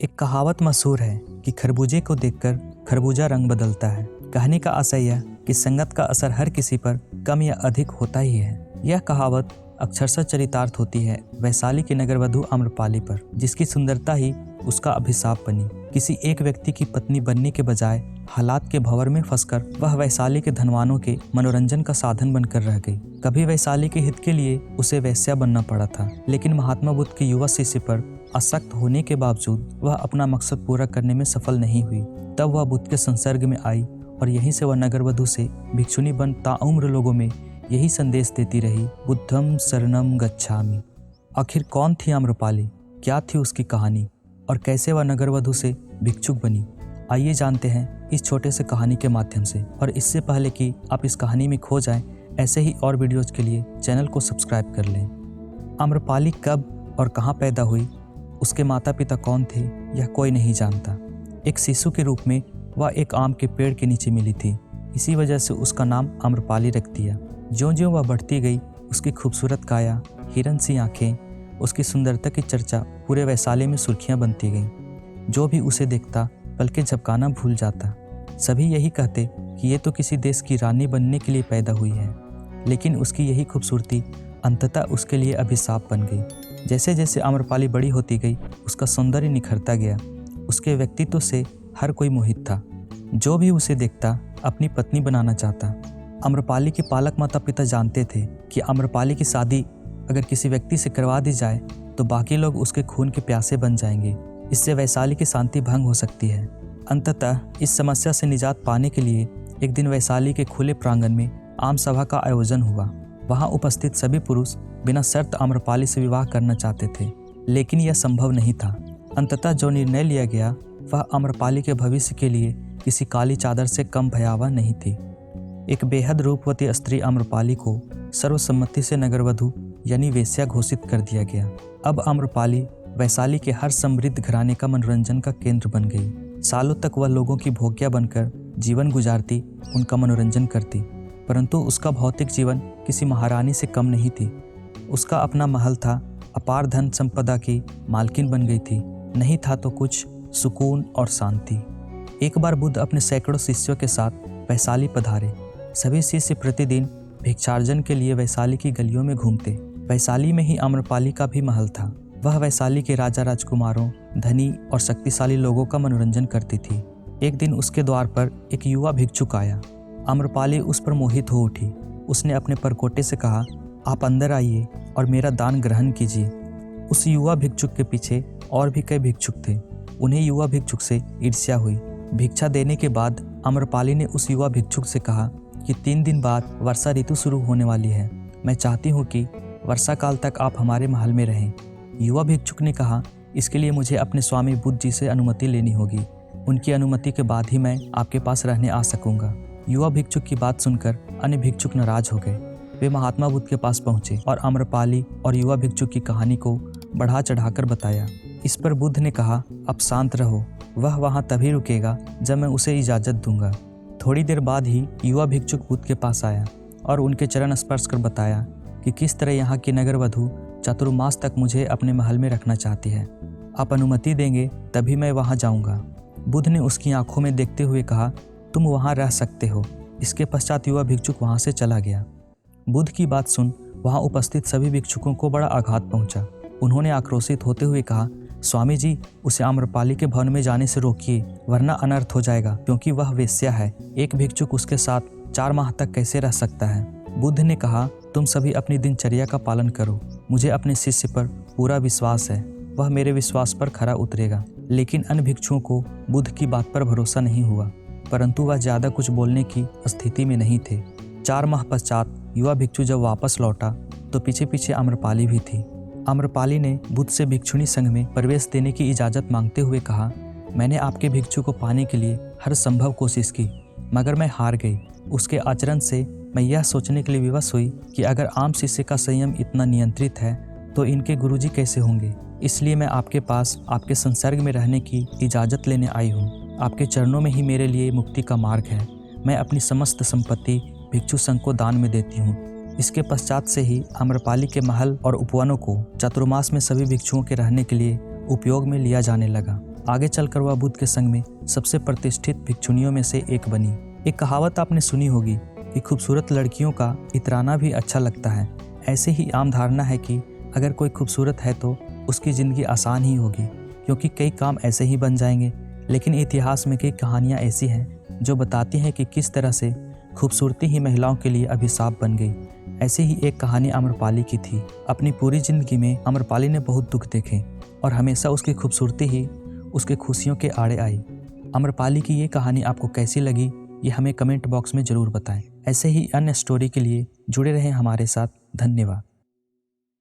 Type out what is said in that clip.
एक कहावत मशहूर है कि खरबूजे को देखकर खरबूजा रंग बदलता है। कहने का आशय यह कि संगत का असर हर किसी पर कम या अधिक होता ही है। यह कहावत अक्षरशः चरितार्थ होती है वैशाली की नगरवधु आम्रपाली पर, जिसकी सुंदरता ही उसका अभिशाप बनी। किसी एक व्यक्ति की पत्नी बनने के बजाय हालात के भंवर में फंसकर वह वैशाली के धनवानों के मनोरंजन का साधन बनकर रह गई। कभी वैशाली के हित के लिए उसे वैश्या बनना पड़ा था, लेकिन महात्मा बुद्ध के युवा शिष्य पर आसक्त होने के बावजूद वह अपना मकसद पूरा करने में सफल नहीं हुई। तब वह बुद्ध के संसर्ग में आई और यहीं से वह नगरवधु से भिक्षुनी बन ताउम्र लोगों में यही संदेश देती रही, बुद्धम शरणम गच्छामि। आखिर कौन थी आम्रपाली, क्या थी उसकी कहानी और कैसे वह नगरवधु से भिक्षुक बनी? आइए जानते हैं इस छोटे से कहानी के माध्यम से। और इससे पहले कि आप इस कहानी में खो जाएं, ऐसे ही और वीडियोज के लिए चैनल को सब्सक्राइब कर लें। आम्रपाली कब और कहाँ पैदा हुई, उसके माता पिता कौन थे, यह कोई नहीं जानता। एक शिशु के रूप में वह एक आम के पेड़ के नीचे मिली थी, इसी वजह से उसका नाम आम्रपाली रख दिया। ज्यों-ज्यों वह बढ़ती गई, उसकी खूबसूरत काया, हिरन सी आंखें, उसकी सुंदरता की चर्चा पूरे वैशाली में सुर्खियां बनती गईं। जो भी उसे देखता पलके झपकाना भूल जाता। सभी यही कहते कि ये तो किसी देश की रानी बनने के लिए पैदा हुई है, लेकिन उसकी यही खूबसूरती अंततः उसके लिए अभिशाप बन गई। जैसे जैसे आम्रपाली बड़ी होती गई, उसका सौंदर्य निखरता गया। उसके व्यक्तित्व से हर कोई मोहित था। जो भी उसे देखता अपनी पत्नी बनाना चाहता। आम्रपाली के पालक माता पिता जानते थे कि आम्रपाली की शादी अगर किसी व्यक्ति से करवा दी जाए तो बाकी लोग उसके खून के प्यासे बन जाएंगे। इससे वैशाली की शांति भंग हो सकती है। अंततः इस समस्या से निजात पाने के लिए एक दिन वैशाली के खुले प्रांगण में आम सभा का आयोजन हुआ। वहां उपस्थित सभी पुरुष बिना शर्त आम्रपाली से विवाह करना चाहते थे, लेकिन यह संभव नहीं था। अंततः जो निर्णय लिया गया वह आम्रपाली के भविष्य के लिए किसी काली चादर से कम भयावह नहीं थी। एक बेहद रूपवती स्त्री आम्रपाली को सर्वसम्मति से नगरवधु यानी वेश्या घोषित कर दिया गया। अब आम्रपाली वैशाली के हर समृद्ध घराने का मनोरंजन का केंद्र बन गई। सालों तक वह लोगों की भोग्या बनकर जीवन गुजारती, उनका मनोरंजन करती, परंतु उसका भौतिक जीवन किसी महारानी से कम नहीं थी। उसका अपना महल था, अपार धन संपदा की मालकिन बन गई थी। नहीं था तो कुछ सुकून और शांति। एक बार बुद्ध अपने सैकड़ों शिष्यों के साथ वैशाली पधारे। सभी शिष्य प्रतिदिन भिक्षार्जन के लिए वैशाली की गलियों में घूमते। वैशाली में ही आम्रपाली का भी महल था। वह वैशाली के राजा राजकुमारों, धनी और शक्तिशाली लोगों का मनोरंजन करती थी। एक दिन उसके द्वार पर एक युवा भिक्षुक आया। आम्रपाली उस पर मोहित हो उठी। उसने अपने परकोटे से कहा, आप अंदर आइए और मेरा दान ग्रहण कीजिए। उस युवा भिक्षुक के पीछे और भी कई भिक्षुक थे। उन्हें युवा भिक्षुक से ईर्ष्या हुई। भिक्षा देने के बाद आम्रपाली ने उस युवा भिक्षुक से कहा कि 3 दिन बाद वर्षा ऋतु शुरू होने वाली है। मैं चाहती हूँ कि वर्षा काल तक आप हमारे महल में रहें। युवा भिक्षुक ने कहा, इसके लिए मुझे अपने स्वामी बुद्ध जी से अनुमति लेनी होगी। उनकी अनुमति के बाद ही मैं आपके पास रहने आ सकूंगा। युवा भिक्षुक की बात सुनकर अन्य भिक्षुक नाराज हो गए। वे महात्मा बुद्ध के पास पहुंचे और आम्रपाली और युवा भिक्षुक की कहानी को बढ़ा चढ़ाकर बताया। इस पर बुद्ध ने कहा, अब शांत रहो। वह वहां तभी रुकेगा जब मैं उसे इजाजत दूंगा। थोड़ी देर बाद ही युवा भिक्षुक बुद्ध के पास आया और उनके चरण स्पर्श कर बताया कि किस तरह यहाँ की नगरवधु चतुर्मास तक मुझे अपने महल में रखना चाहती है। आप अनुमति देंगे तभी मैं वहाँ जाऊँगा। बुद्ध ने उसकी आंखों में देखते हुए कहा, तुम वहाँ रह सकते हो। इसके पश्चात युवा भिक्षुक वहाँ से चला गया। बुद्ध की बात सुन वहाँ उपस्थित सभी भिक्षुकों को बड़ा आघात पहुँचा। उन्होंने आक्रोशित होते हुए कहा, स्वामी जी, उसे आम्रपाली के भवन में जाने से रोकिए, वरना अनर्थ हो जाएगा, क्योंकि वह वेश्या है। एक भिक्षुक उसके साथ 4 माह तक कैसे रह सकता है? बुद्ध ने कहा, तुम सभी अपनी दिनचर्या का पालन करो। मुझे अपने शिष्य पर पूरा विश्वास है, वह मेरे विश्वास पर खरा उतरेगा। लेकिन अन्य भिक्षुओं को बुद्ध की बात पर भरोसा नहीं हुआ, परंतु वह ज्यादा कुछ बोलने की स्थिति में नहीं थे। 4 माह पश्चात युवा भिक्षु जब वापस लौटा तो पीछे पीछे आम्रपाली भी थी। आम्रपाली ने बुद्ध से भिक्षुणी संघ में प्रवेश देने की इजाज़त मांगते हुए कहा, मैंने आपके भिक्षु को पाने के लिए हर संभव कोशिश की, मगर मैं हार गई। उसके आचरण से मैं यह सोचने के लिए विवश हुई कि अगर आम शिष्य का संयम इतना नियंत्रित है तो इनके गुरुजी कैसे होंगे। इसलिए मैं आपके पास आपके संसर्ग में रहने की इजाज़त लेने आई हूँ। आपके चरणों में ही मेरे लिए मुक्ति का मार्ग है। मैं अपनी समस्त संपत्ति भिक्षु संघ को दान में देती हूँ। इसके पश्चात से ही आम्रपाली के महल और उपवनों को चतुर्मास में सभी भिक्षुओं के रहने के लिए उपयोग में लिया जाने लगा। आगे चलकर वह बुद्ध के संग में सबसे प्रतिष्ठित भिक्षुनियों में से एक बनी। एक कहावत आपने सुनी होगी कि खूबसूरत लड़कियों का इतराना भी अच्छा लगता है। ऐसे ही आम धारणा है कि अगर कोई खूबसूरत है तो उसकी ज़िंदगी आसान ही होगी, क्योंकि कई काम ऐसे ही बन जाएंगे। लेकिन इतिहास में कई कहानियाँ ऐसी हैं जो बताती हैं कि किस तरह से खूबसूरती ही महिलाओं के लिए अभिशाप बन गई। ऐसे ही एक कहानी आम्रपाली की थी। अपनी पूरी ज़िंदगी में आम्रपाली ने बहुत दुख देखे और हमेशा उसकी खूबसूरती ही उसके खुशियों के आड़े आई। आम्रपाली की ये कहानी आपको कैसी लगी, ये हमें कमेंट बॉक्स में ज़रूर बताएं। ऐसे ही अन्य स्टोरी के लिए जुड़े रहें हमारे साथ। धन्यवाद।